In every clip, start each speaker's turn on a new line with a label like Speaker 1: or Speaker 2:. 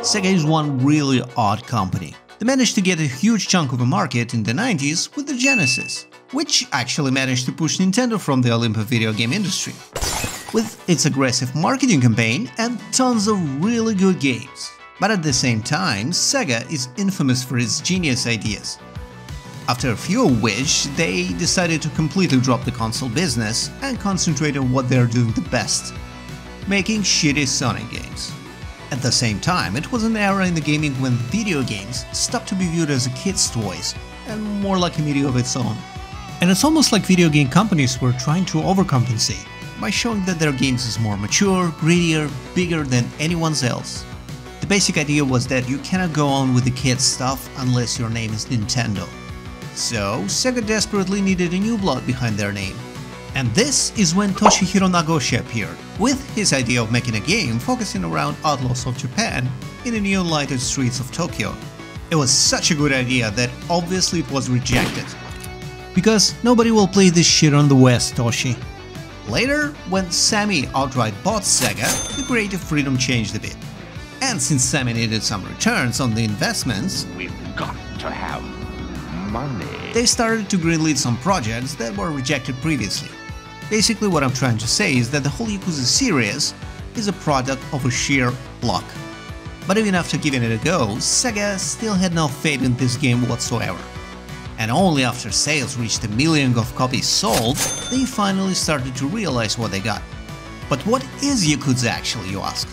Speaker 1: Sega is one really odd company. They managed to get a huge chunk of the market in the 90s with the Genesis, which actually managed to push Nintendo from the Olympic video game industry, with its aggressive marketing campaign and tons of really good games. But at the same time, Sega is infamous for its genius ideas. After a few of which, they decided to completely drop the console business and concentrate on what they're doing the best: making shitty Sonic games. At the same time, it was an era in the gaming when video games stopped to be viewed as a kid's toys and more like a media of its own. And it's almost like video game companies were trying to overcompensate by showing that their games is more mature, grittier, bigger than anyone's else. The basic idea was that you cannot go on with the kids stuff unless your name is Nintendo. So Sega desperately needed a new blood behind their name. And this is when Toshihiro Nagoshi appeared, with his idea of making a game focusing around outlaws of Japan in the neon-lighted streets of Tokyo. It was such a good idea that obviously it was rejected. Because nobody will play this shit on the West, Toshi. Later, when Sammy outright bought Sega, the creative freedom changed a bit. And since Sammy needed some returns on the investments,
Speaker 2: we've got to have money.
Speaker 1: They started to greenlight some projects that were rejected previously. Basically, what I'm trying to say is that the whole Yakuza series is a product of a sheer luck. But even after giving it a go, Sega still had no faith in this game whatsoever. And only after sales reached 1 million of copies sold, they finally started to realize what they got. But what is Yakuza actually, you ask?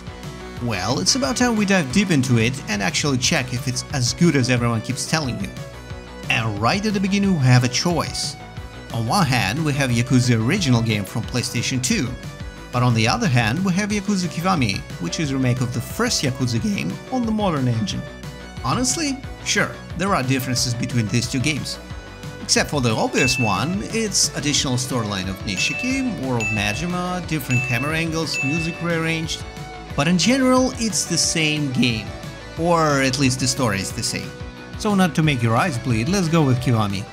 Speaker 1: Well, it's about time we dive deep into it and actually check if it's as good as everyone keeps telling you. And right at the beginning we have a choice. On one hand, we have Yakuza original game from PlayStation 2, but on the other hand, we have Yakuza Kiwami, which is a remake of the first Yakuza game on the modern engine. Honestly, sure, there are differences between these two games. Except for the obvious one, it's additional storyline of Nishiki, more of Majima, different camera angles, music rearranged. But in general, it's the same game. Or at least the story is the same. So not to make your eyes bleed, let's go with Kiwami.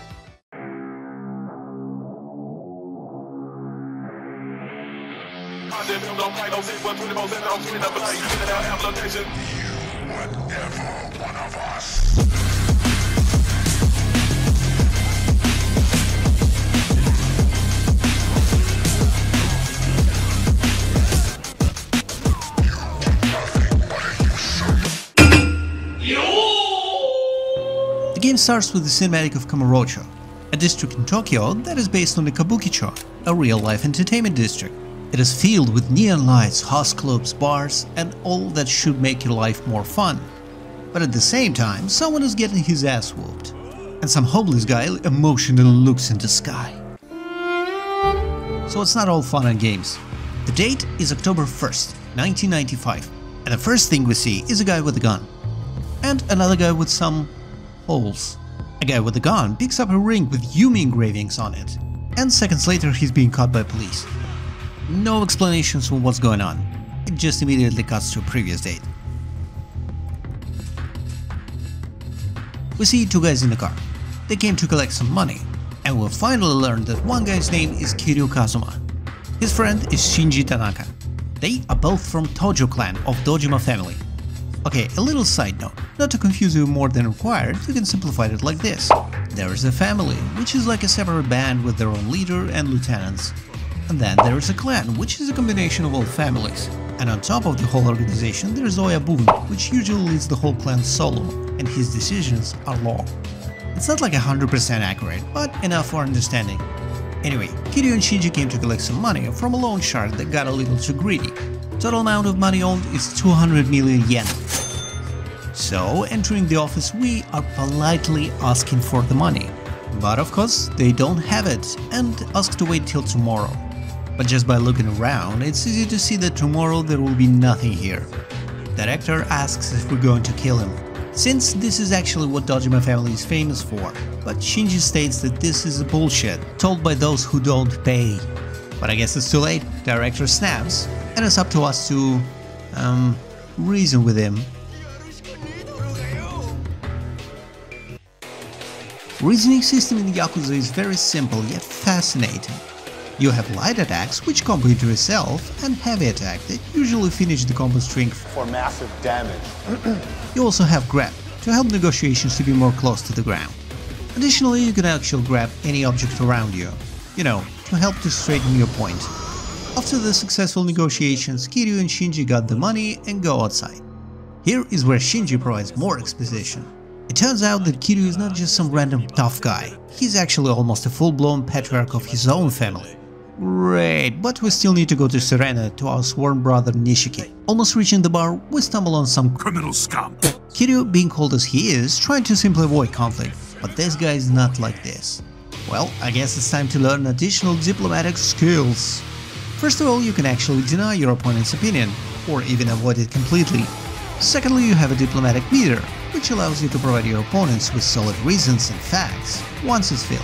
Speaker 1: The game starts with the cinematic of Kamurocho, a district in Tokyo that is based on the Kabukicho, a real-life entertainment district. It is filled with neon lights, house clubs, bars, and all that should make your life more fun. But at the same time, someone is getting his ass whooped, and some homeless guy emotionally looks in the sky. So it's not all fun and games. The date is October 1st, 1995, and the first thing we see is a guy with a gun. And another guy with some holes. A guy with a gun picks up a ring with Yumi engravings on it, and seconds later he's being caught by police. No explanations on what's going on, it just immediately cuts to a previous date. We see two guys in the car. They came to collect some money, and we'll finally learn that one guy's name is Kiryu Kazuma. His friend is Shinji Tanaka. They are both from Tojo clan of Dojima family. Okay, a little side note, not to confuse you more than required, you can simplify it like this. There is a family, which is like a separate band with their own leader and lieutenants. And then there is a clan, which is a combination of all families. And on top of the whole organization, there is Oyabun, which usually leads the whole clan solo, and his decisions are law. It's not like 100% accurate, but enough for understanding. Anyway, Kiryu and Shinji came to collect some money from a loan shark that got a little too greedy. Total amount of money owed is 200 million yen. So, entering the office, we are politely asking for the money. But of course, they don't have it and ask to wait till tomorrow. But just by looking around, it's easy to see that tomorrow there will be nothing here. Director asks if we're going to kill him, since this is actually what Dojima family is famous for. But Shinji states that this is bullshit, told by those who don't pay. But I guess it's too late, director snaps, and it's up to us to, reason with him. Reasoning system in Yakuza is very simple yet fascinating. You have light attacks, which combo into yourself, and heavy attack that usually finish the combo string
Speaker 3: for massive damage.
Speaker 1: You also have grab, to help negotiations to be more close to the ground. Additionally, you can actually grab any object around you, to help to straighten your point. After the successful negotiations, Kiryu and Shinji got the money and go outside. Here is where Shinji provides more exposition. It turns out that Kiryu is not just some random tough guy, he's actually almost a full-blown patriarch of his own family. Great, but we still need to go to Serena to our sworn brother Nishiki. Almost reaching the bar, we stumble on some criminal scum. Kiryu, being cold as he is, trying to simply avoid conflict, but this guy is not like this. Well, I guess it's time to learn additional diplomatic skills. First of all, you can actually deny your opponent's opinion, or even avoid it completely. Secondly, you have a diplomatic meter, which allows you to provide your opponents with solid reasons and facts once it's filled.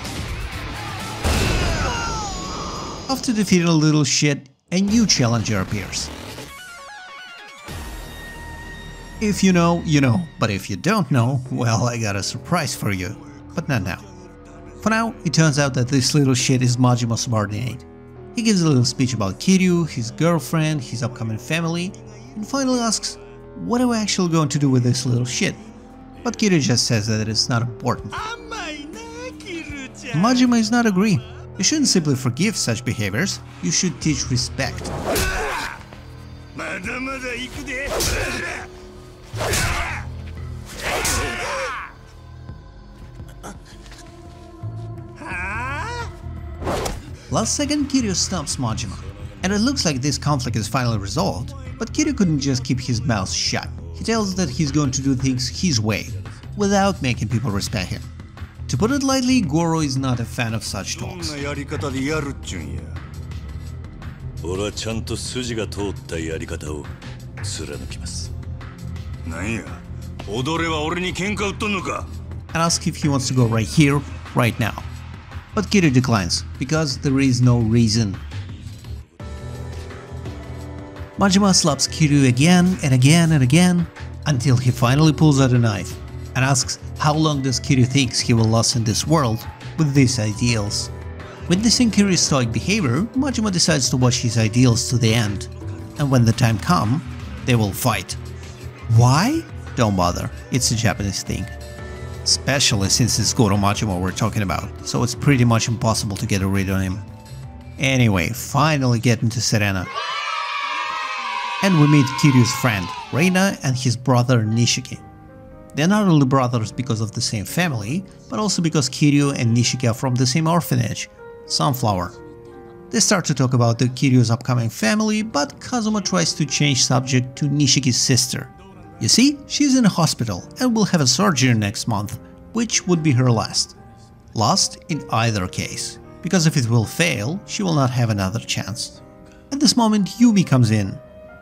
Speaker 1: After defeating a little shit, a new challenger appears. If you know, you know, but if you don't know, well, I got a surprise for you, but not now. For now, it turns out that this little shit is Majima's subordinate. He gives a little speech about Kiryu, his girlfriend, his upcoming family, and finally asks, what are we actually going to do with this little shit? But Kiryu just says that it's not important. Majima is not agreeing. You shouldn't simply forgive such behaviors, you should teach respect. Last second, Kiryu stomps Majima, and it looks like this conflict is finally resolved, but Kiryu couldn't just keep his mouth shut. He tells that he's going to do things his way, without making people respect him. To put it lightly, Goro is not a fan of such talks. And asks if he wants to go right here, right now. But Kiryu declines, because there is no reason. Majima slaps Kiryu again and again and again, until he finally pulls out a knife, and asks how long does Kiryu thinks he will last in this world with these ideals. Witnessing Kiryu's stoic behavior, Majima decides to watch his ideals to the end, and when the time comes, they will fight. Why? Don't bother, it's a Japanese thing. Especially since it's Goro Majima we're talking about, so it's pretty much impossible to get a read on him. Anyway, finally getting to Serena. And we meet Kiryu's friend, Reina, and his brother Nishiki. They're not only brothers because of the same family, but also because Kiryu and Nishiki are from the same orphanage, Sunflower. They start to talk about the Kiryu's upcoming family, but Kazuma tries to change subject to Nishiki's sister. You see, she's in a hospital and will have a surgery next month, which would be her last. Last in either case, because if it will fail, she will not have another chance. At this moment, Yumi comes in.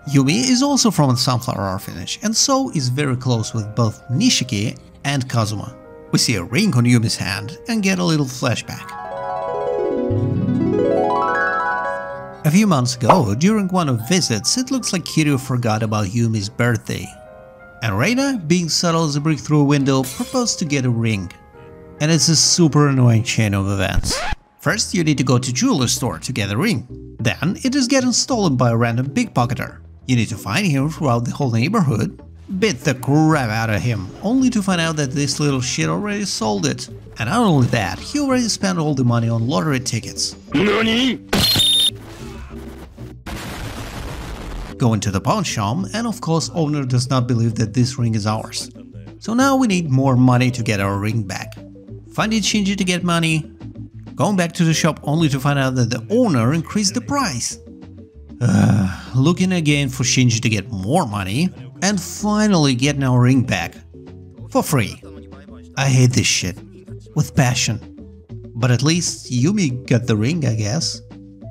Speaker 1: Yumi is also from a Sunflower orphanage, and so is very close with both Nishiki and Kazuma. We see a ring on Yumi's hand and get a little flashback. A few months ago, during one of visits, it looks like Kiryu forgot about Yumi's birthday. And Reina, being subtle as a brick through a window, proposed to get a ring. And it's a super annoying chain of events. First, you need to go to jeweler store to get a ring. Then, it is getting stolen by a random pickpocketer. You need to find him throughout the whole neighborhood, beat the crap out of him, only to find out that this little shit already sold it. And not only that, he already spent all the money on lottery tickets. NANI? Go into the pawn shop, and of course owner does not believe that this ring is ours. So now we need more money to get our ring back. Finding Shinji to get money, going back to the shop only to find out that the owner increased the price. Looking again for Shinji to get more money, and finally getting our ring back. For free. I hate this shit. With passion. But at least Yumi got the ring, I guess.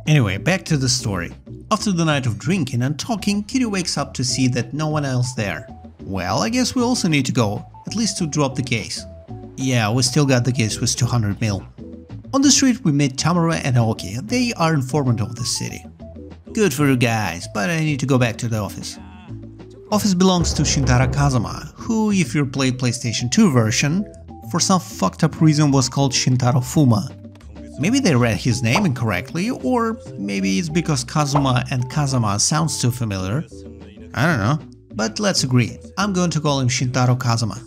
Speaker 1: Anyway, back to the story. After the night of drinking and talking, Kiryu wakes up to see that no one else there. Well, I guess we also need to go, at least to drop the case. Yeah, we still got the case with 200 mil. On the street we meet Tamura and Aoki, they are informant of the city. Good for you guys, but I need to go back to the office. Office belongs to Shintaro Kazuma, who, if you played PlayStation 2 version, for some fucked up reason was called Shintaro Fuma. Maybe they read his name incorrectly, or maybe it's because Kazuma and Kazama sounds too familiar. I don't know. But let's agree, I'm going to call him Shintaro Kazama.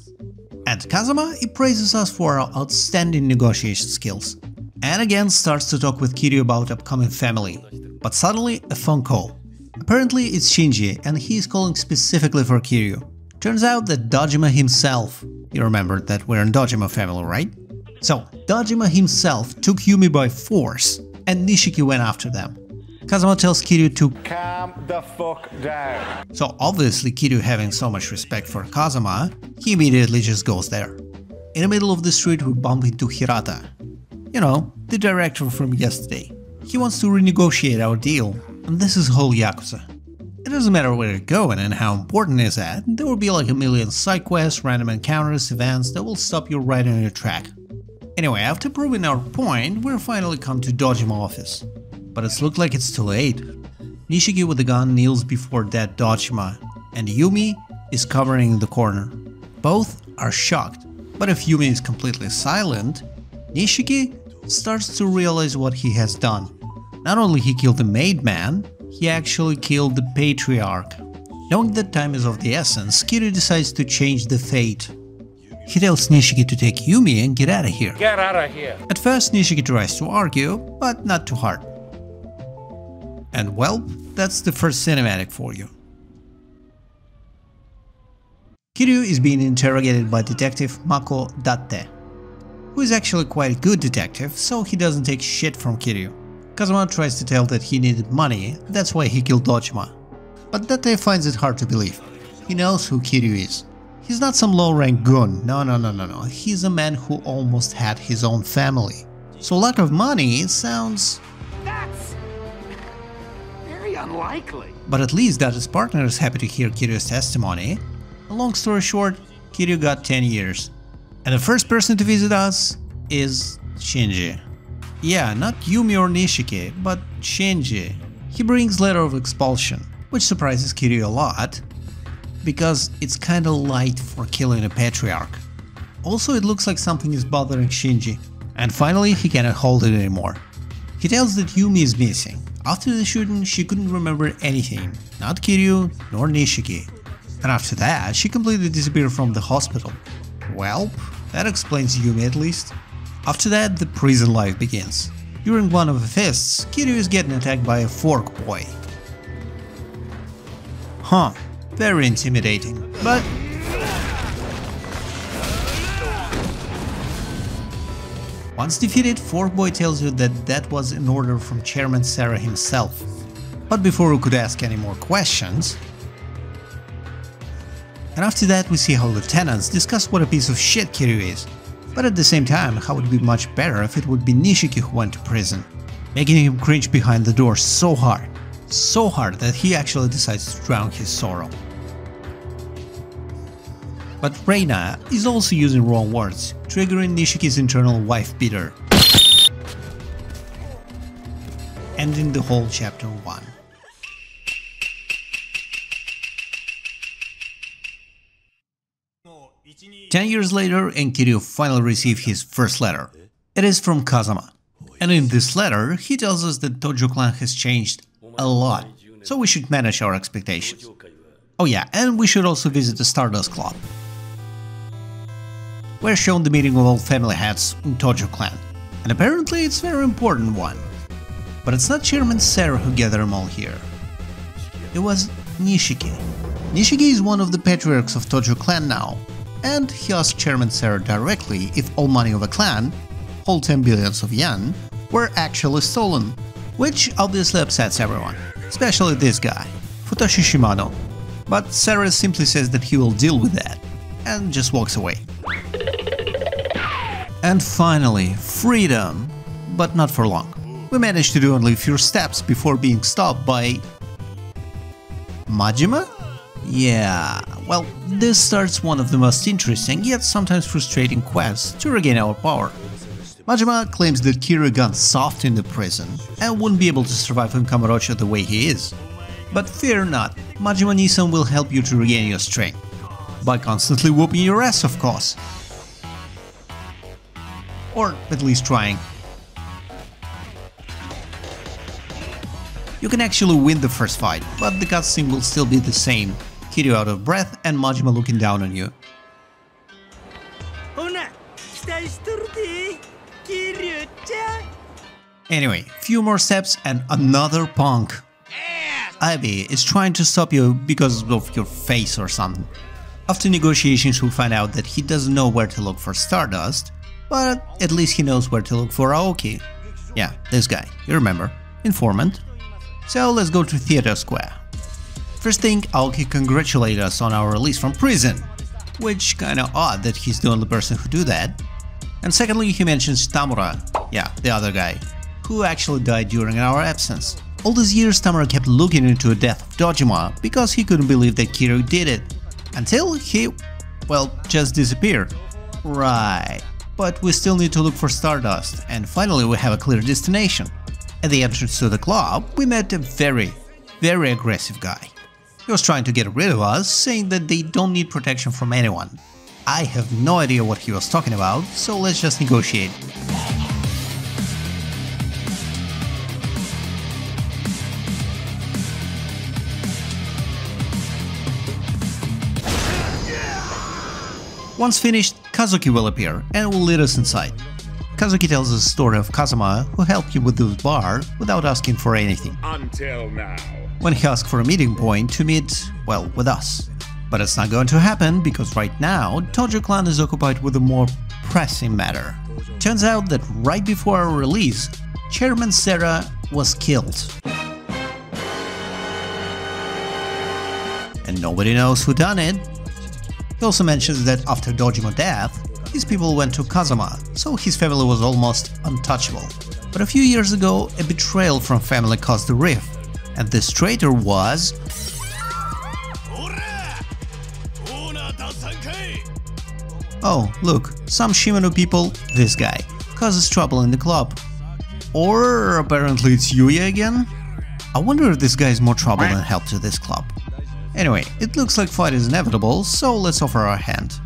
Speaker 1: And Kazama, he praises us for our outstanding negotiation skills. And again starts to talk with Kiryu about upcoming family. But suddenly, a phone call. Apparently it's Shinji, and he is calling specifically for Kiryu. Turns out that Dojima himself, you remember that we're in Dojima family, right? So, Dojima himself took Yumi by force, and Nishiki went after them. Kazama tells Kiryu to
Speaker 2: calm the fuck down.
Speaker 1: So obviously Kiryu, having so much respect for Kazama, he immediately just goes there. In the middle of the street we bump into Hirata. You know, the director from yesterday. He wants to renegotiate our deal, and this is whole Yakuza. It doesn't matter where you're going and how important is that, there will be like a million side quests, random encounters, events that will stop you right on your track. Anyway, after proving our point, we're finally come to Dojima office. But it's looked like it's too late. Nishiki with the gun kneels before dead Dojima, and Yumi is covering the corner. Both are shocked, but if Yumi is completely silent, Nishiki starts to realize what he has done. Not only he killed the maid man, he actually killed the patriarch. Knowing that time is of the essence, Kiryu decides to change the fate. He tells Nishiki to take Yumi and get out of here.
Speaker 2: Get out of here.
Speaker 1: At first Nishiki tries to argue, but not too hard. And well, that's the first cinematic for you. Kiryu is being interrogated by Detective Mako Datte, who is actually quite a good detective, so he doesn't take shit from Kiryu. Kazuma tries to tell that he needed money, that's why he killed Dojima. But Datte finds it hard to believe. He knows who Kiryu is. He's not some low-rank goon, no, he's a man who almost had his own family. So lack of money sounds...
Speaker 2: That's very unlikely.
Speaker 1: But at least Datte's partner is happy to hear Kiryu's testimony. And long story short, Kiryu got 10 years. And the first person to visit us is Shinji. Yeah, not Yumi or Nishiki, but Shinji. He brings letter of expulsion, which surprises Kiryu a lot, because it's kinda light for killing a patriarch. Also, it looks like something is bothering Shinji, and finally he cannot hold it anymore. He tells that Yumi is missing. After the shooting, she couldn't remember anything, not Kiryu nor Nishiki. And after that, she completely disappeared from the hospital. Well, that explains Yumi at least. After that, the prison life begins. During one of the fests, Kiryu is getting attacked by a fork boy. Huh, very intimidating, but... Once defeated, Fork Boy tells you that that was an order from Chairman Sarah himself. But before we could ask any more questions... And after that we see how lieutenants discuss what a piece of shit Kiryu is. But at the same time, how it would be much better if it would be Nishiki who went to prison, making him cringe behind the door so hard that he actually decides to drown his sorrow. But Reina is also using wrong words, triggering Nishiki's internal wife beater, ending the whole chapter 1. Ten years later, and Kiryu finally receives his first letter. It is from Kazama. And in this letter, he tells us that Tojo clan has changed a lot, so we should manage our expectations. Oh yeah, and we should also visit the Stardust Club. We're shown the meeting of all family heads in Tojo clan, and apparently it's a very important one. But it's not Chairman Sarah who gathered them all here. It was Nishiki. Nishiki is one of the patriarchs of Tojo clan now, and he asked Chairman Sarah directly if all money of a clan, whole 10 billions of yen, were actually stolen, which obviously upsets everyone, especially this guy, Futoshi Shimano. But Sarah simply says that he will deal with that, and just walks away. And finally, freedom, but not for long. We managed to do only a few steps before being stopped by... Majima? Yeah, well, this starts one of the most interesting yet sometimes frustrating quests to regain our power. Majima claims that Kiryu got soft in the prison and wouldn't be able to survive in Kamurocho the way he is. But fear not, Majima-Nisan will help you to regain your strength. By constantly whooping your ass, of course. Or at least trying. You can actually win the first fight, but the cutscene will still be the same. Kiryu out of breath and Majima looking down on you. Anyway, few more steps and another punk. Ivy is trying to stop you because of your face or something. After negotiations, we find out that he doesn't know where to look for Stardust, but at least he knows where to look for Aoki. Yeah, this guy, you remember, informant. So let's go to Theater Square. First thing, Aoki congratulated us on our release from prison, which kinda odd that he's the only person who do that. And secondly, he mentions Tamura, yeah, the other guy, who actually died during our absence. All these years Tamura kept looking into the death of Dojima because he couldn't believe that Kiryu did it. Until he, well, just disappeared. Right. But we still need to look for Stardust, and finally we have a clear destination. At the entrance to the club, we met a very aggressive guy. He was trying to get rid of us, saying that they don't need protection from anyone. I have no idea what he was talking about, so let's just negotiate. Once finished, Kazuki will appear and will lead us inside. Kazuki tells us the story of Kazama, who helped him with the bar without asking for anything.
Speaker 2: Until now.
Speaker 1: When he asked for a meeting point to meet, well, with us. But it's not going to happen because right now, Tojo clan is occupied with a more pressing matter. Turns out that right before our release, Chairman Sera was killed. And nobody knows who done it. He also mentions that after Dojima's death, his people went to Kazama, so his family was almost untouchable. But a few years ago, a betrayal from family caused the rift, and this traitor was... Oh, look, some Shimano people, this guy, causes trouble in the club. Or apparently it's Yuya again? I wonder if this guy is more trouble than help to this club. Anyway, it looks like fight is inevitable, so let's offer our hand.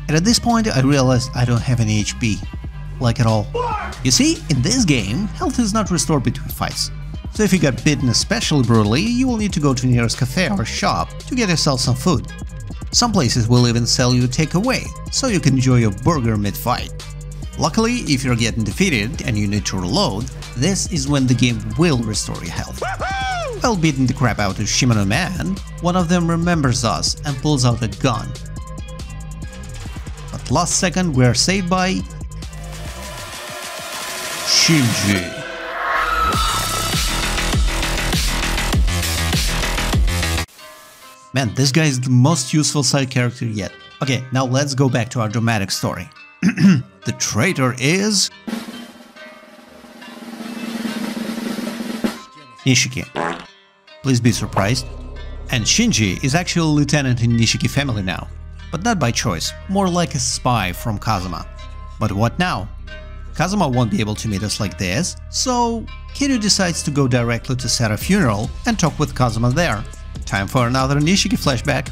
Speaker 1: And at this point I realized I don't have any HP. Like at all. You see, in this game, health is not restored between fights. So if you got bitten especially brutally, you will need to go to the nearest cafe or shop to get yourself some food. Some places will even sell you takeaway, so you can enjoy your burger mid-fight. Luckily, if you're getting defeated and you need to reload, this is when the game will restore your health. While beating the crap out of Shimano Man, one of them remembers us and pulls out a gun. But last second we are saved by... Shinji. Man, this guy is the most useful side character yet. Okay, now let's go back to our dramatic story. The traitor is... Nishiki. Please be surprised. And Shinji is actually a lieutenant in Nishiki family now. But not by choice, more like a spy from Kazama. But what now? Kazama won't be able to meet us like this, so Kiryu decides to go directly to Sera's funeral and talk with Kazama there. Time for another Nishiki flashback.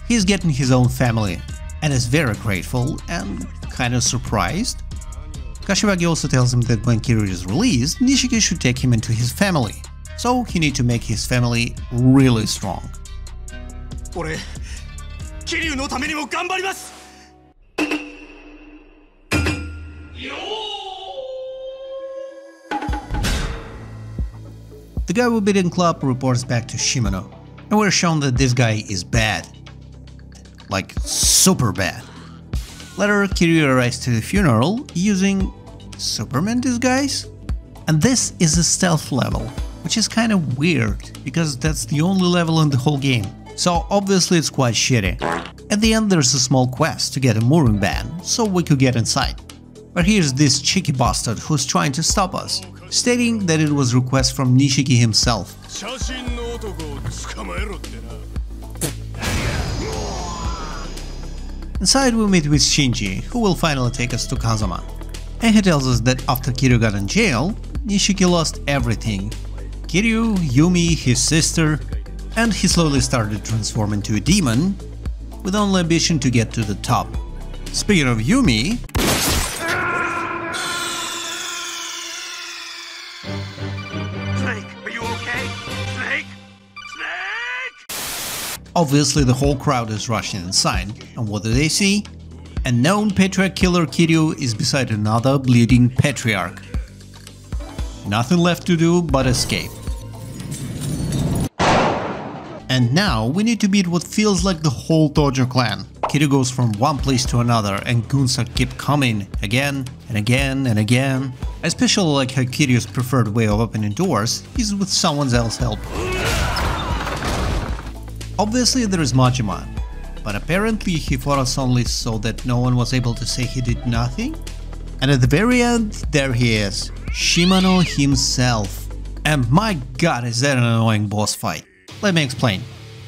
Speaker 1: He's getting his own family and is very grateful and kind of surprised. Kashiwagi also tells him that when Kiryu is released, Nishiki should take him into his family, so he needs to make his family really strong. The guy we beat in club reports back to Shimano, and we're shown that this guy is bad. Like, super bad. Later, Kiryu arrives to the funeral using Superman disguise? And this is a stealth level, which is kinda weird, because that's the only level in the whole game, so obviously it's quite shitty. At the end there's a small quest to get a mooring ban, so we could get inside. But here's this cheeky bastard who's trying to stop us, stating that it was a request from Nishiki himself. Inside we meet with Shinji, who will finally take us to Kazama. And he tells us that after Kiryu got in jail, Nishiki lost everything. Kiryu, Yumi, his sister, and he slowly started to transform into a demon, with only ambition to get to the top. Speaking of Yumi... Obviously the whole crowd is rushing inside, and what do they see? A known patriarch killer Kiryu is beside another bleeding patriarch. Nothing left to do but escape. And now we need to beat what feels like the whole Dojo clan. Kiryu goes from one place to another and goons keep coming again and again and again. I especially like how Kiryu's preferred way of opening doors is with someone else's help. Obviously there is Majima, but apparently he fought us only so that no one was able to say he did nothing. And at the very end, there he is, Shimano himself. And my god, is that an annoying boss fight. Let me explain.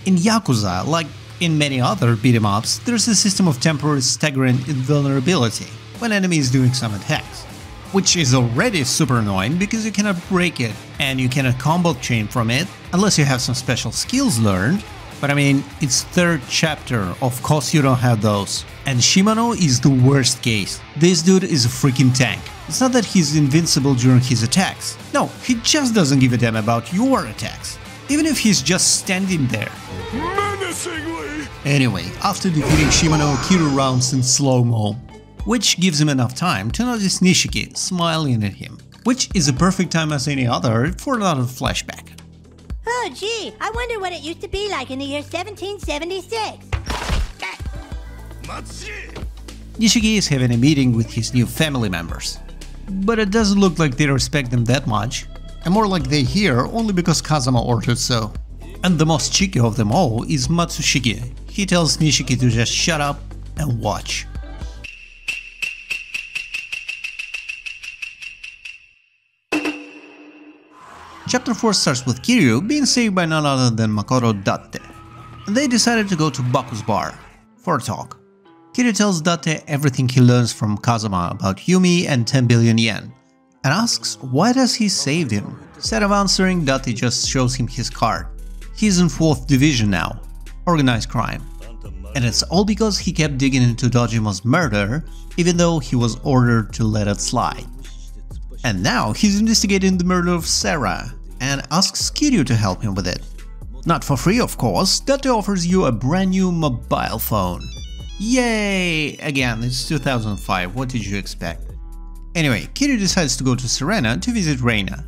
Speaker 1: In Yakuza, like in many other beat-em-ups, there's a system of temporary staggering invulnerability when enemy is doing some attacks, which is already super annoying because you cannot break it and you cannot combo chain from it unless you have some special skills learned. But I mean, it's third chapter, of course you don't have those. And Shimano is the worst case. This dude is a freaking tank. It's not that he's invincible during his attacks. No, he just doesn't give a damn about your attacks. Even if he's just standing there.
Speaker 2: Menacingly!
Speaker 1: Anyway, after defeating Shimano, Kiryu rounds in slow-mo, which gives him enough time to notice Nishiki smiling at him, which is a perfect time as any other for another flashback.
Speaker 3: Oh gee, I wonder what it used to be like in the year 1776.
Speaker 1: Nishiki is having a meeting with his new family members, but it doesn't look like they respect them that much, and more like they here only because Kazama ordered so. And the most cheeky of them all is Matsushige. He tells Nishiki to just shut up and watch. Chapter 4 starts with Kiryu being saved by none other than Makoto Date, and they decided to go to Baku's bar for a talk. Kiryu tells Date everything he learns from Kazama about Yumi and 10 billion yen, and asks why does he save him. Instead of answering, Date just shows him his card. He's in 4th division now, organized crime. And it's all because he kept digging into Dojima's murder, even though he was ordered to let it slide. And now he's investigating the murder of Sarah, and asks Kiryu to help him with it. Not for free, of course, Date offers you a brand new mobile phone. Yay! Again, it's 2005, what did you expect? Anyway, Kiryu decides to go to Serena to visit Reina.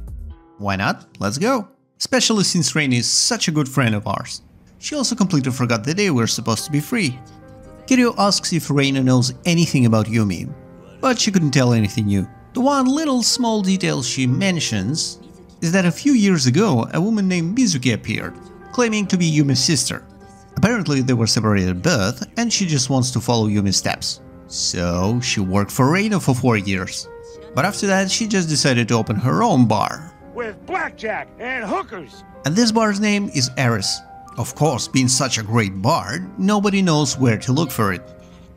Speaker 1: Why not? Let's go! Especially since Reina is such a good friend of ours. She also completely forgot the day we were supposed to be free. Kiryu asks if Reina knows anything about Yumi, but she couldn't tell anything new. The one little small detail she mentions is that a few years ago a woman named Mizuki appeared, claiming to be Yumi's sister. Apparently they were separated at birth and she just wants to follow Yumi's steps. So she worked for Reina for 4 years. But after that she just decided to open her own bar.
Speaker 2: With blackjack and hookers!
Speaker 1: And this bar's name is Eris. Of course, being such a great bar, nobody knows where to look for it.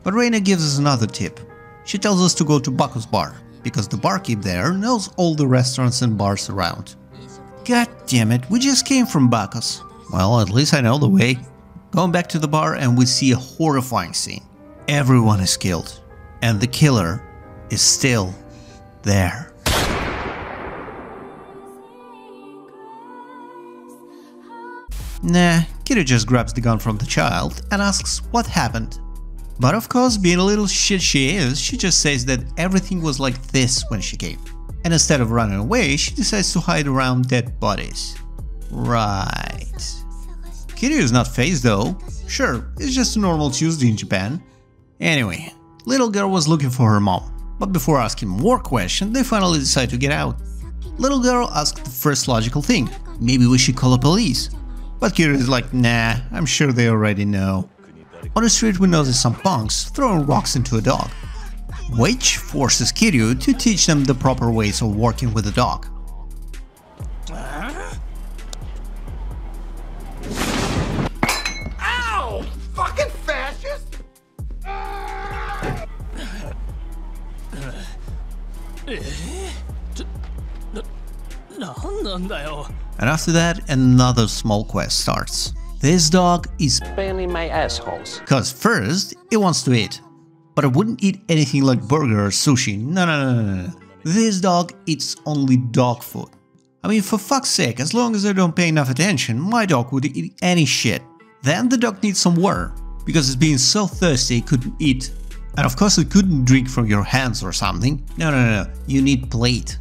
Speaker 1: But Reina gives us another tip. She tells us to go to Baku's bar, because the barkeep there knows all the restaurants and bars around. God damn it, we just came from Baku's. Well, at least I know the way. Going back to the bar and we see a horrifying scene. Everyone is killed, and the killer is still there. Nah, Kiryu just grabs the gun from the child and asks what happened. But of course, being a little shit she is, she just says that everything was like this when she came. And instead of running away, she decides to hide around dead bodies. Right. Kiryu is not fazed though. Sure, it's just a normal Tuesday in Japan. Anyway, little girl was looking for her mom. But before asking more questions, they finally decide to get out. Little girl asked the first logical thing. Maybe we should call the police. But Kiryu is like, nah, I'm sure they already know. On the street we notice some punks throwing rocks into a dog, which forces Kiryu to teach them the proper ways of working with a dog.
Speaker 2: Ow! Fucking fascist!
Speaker 1: And after that, another small quest starts. This dog is
Speaker 4: Barely my assholes.
Speaker 1: cause first, it wants to eat. But it wouldn't eat anything like burger or sushi, no. This dog eats only dog food. I mean, for fuck's sake, as long as I don't pay enough attention, my dog would eat any shit. Then the dog needs some water, because it's being so thirsty it couldn't eat. And of course it couldn't drink from your hands or something. No, you need plate.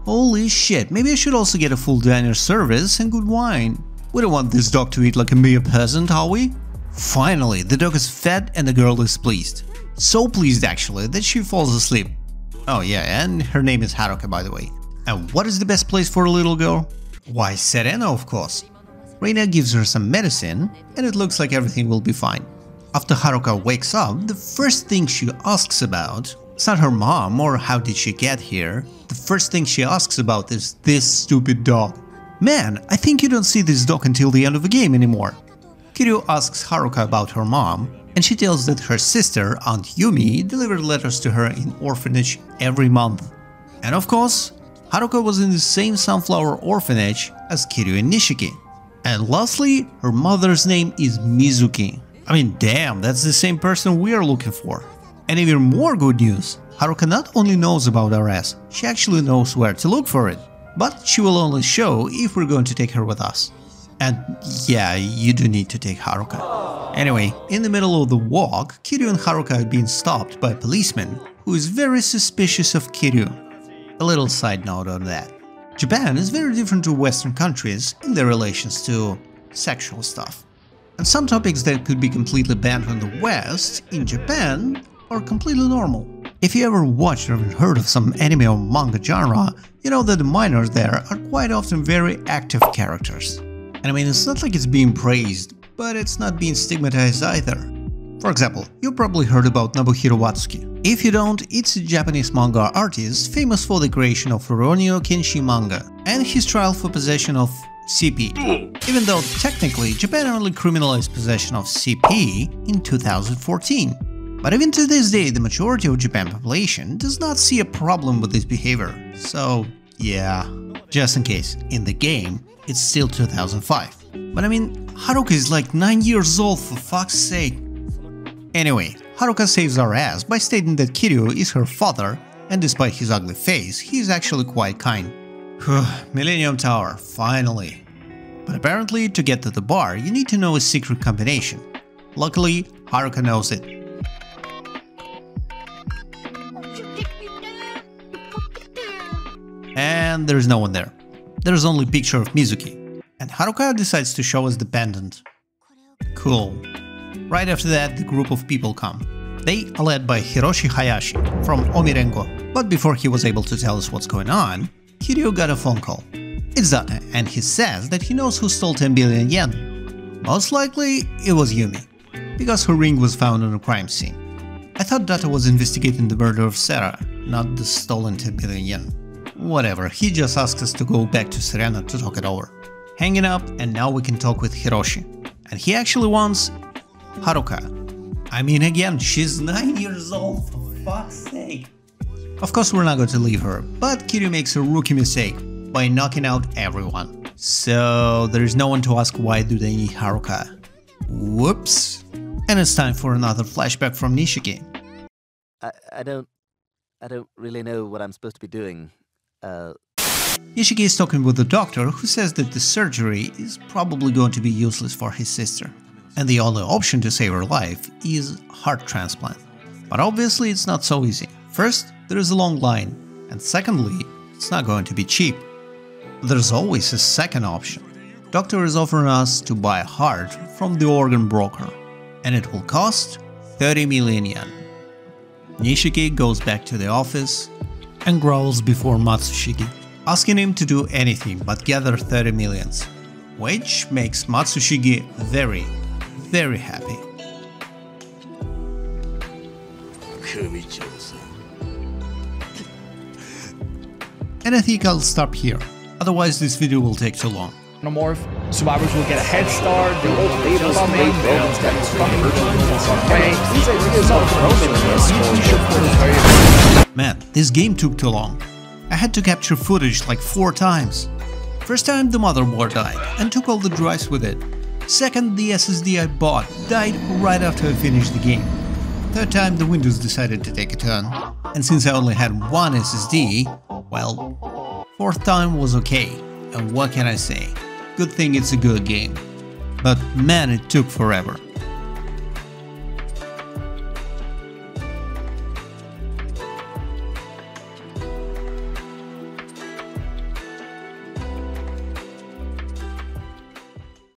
Speaker 1: Holy shit, maybe I should also get a full diner service and good wine. We don't want this dog to eat like a mere peasant, are we? Finally, the dog is fed and the girl is pleased. So pleased actually that she falls asleep. Oh yeah, and her name is Haruka, by the way. And what is the best place for a little girl? Why, Serena, of course. Reina gives her some medicine and it looks like everything will be fine. After Haruka wakes up, the first thing she asks about is not her mom or how did she get here. The first thing she asks about is this stupid dog. Man, I think you don't see this dog until the end of the game anymore. Kiryu asks Haruka about her mom, and she tells that her sister, Aunt Yumi, delivered letters to her in orphanage every month. And of course, Haruka was in the same sunflower orphanage as Kiryu and Nishiki. And lastly, her mother's name is Mizuki. I mean, damn, that's the same person we are looking for. And even more good news, Haruka not only knows about RS, she actually knows where to look for it. But she will only show if we're going to take her with us. And yeah, you do need to take Haruka. Anyway, in the middle of the walk, Kiryu and Haruka are being stopped by a policeman who is very suspicious of Kiryu. A little side note on that. Japan is very different to Western countries in their relations to sexual stuff. And some topics that could be completely banned from the West, in Japan, are completely normal. If you ever watched or heard of some anime or manga genre, you know that the minors there are quite often very active characters. And I mean, it's not like it's being praised, but it's not being stigmatized either. For example, you probably heard about Nobuhiro Watsuki. If you don't, it's a Japanese manga artist famous for the creation of Rurouni Kenshin manga and his trial for possession of CP, even though technically Japan only criminalized possession of CP in 2014. But even to this day, the majority of Japan population does not see a problem with this behavior, so yeah. Just in case, in the game, it's still 2005. But I mean, Haruka is like 9 years old, for fuck's sake. Anyway, Haruka saves our ass by stating that Kiryu is her father, and despite his ugly face, he is actually quite kind. Millennium Tower, finally. But apparently, to get to the bar, you need to know a secret combination. Luckily, Haruka knows it. And there's no one there. There's only a picture of Mizuki. And Haruka decides to show us the pendant. Cool. Right after that, the group of people come. They are led by Hiroshi Hayashi from Omirengo. But before he was able to tell us what's going on, Kiryu got a phone call. It's Data, and he says that he knows who stole 10 billion yen. Most likely, it was Yumi, because her ring was found on a crime scene. I thought Data was investigating the murder of Sarah, not the stolen 10 billion yen. Whatever, he just asks us to go back to Serena to talk it over. Hanging up, and now we can talk with Hiroshi. And he actually wants Haruka. I mean, again, she's 9 years old, for fuck's sake. Of course we're not going to leave her, but Kiryu makes a rookie mistake by knocking out everyone. So there's no one to ask why do they need Haruka. Whoops. And it's time for another flashback from Nishiki.
Speaker 4: I don't really know what I'm supposed to be doing.
Speaker 1: Nishiki is talking with the doctor who says that the surgery is probably going to be useless for his sister. And the only option to save her life is heart transplant. But obviously it's not so easy. First, there is a long line, and secondly, it's not going to be cheap. There's always a second option. Doctor is offering us to buy a heart from the organ broker, and it will cost 30 million yen. Nishiki goes back to the office and growls before Matsushige, asking him to do anything but gather 30 millions, which makes Matsushige very, very happy. And I think I'll stop here, otherwise this video will take too long.
Speaker 5: Xenomorph, survivors will get a head start, the old data coming,
Speaker 1: Man, this game took too long. I had to capture footage like 4 times. First time the motherboard died and took all the drives with it. Second, the SSD I bought died right after I finished the game. Third time the Windows decided to take a turn. And since I only had one SSD, well, fourth time was okay. And what can I say? Good thing it's a good game. but man, it took forever.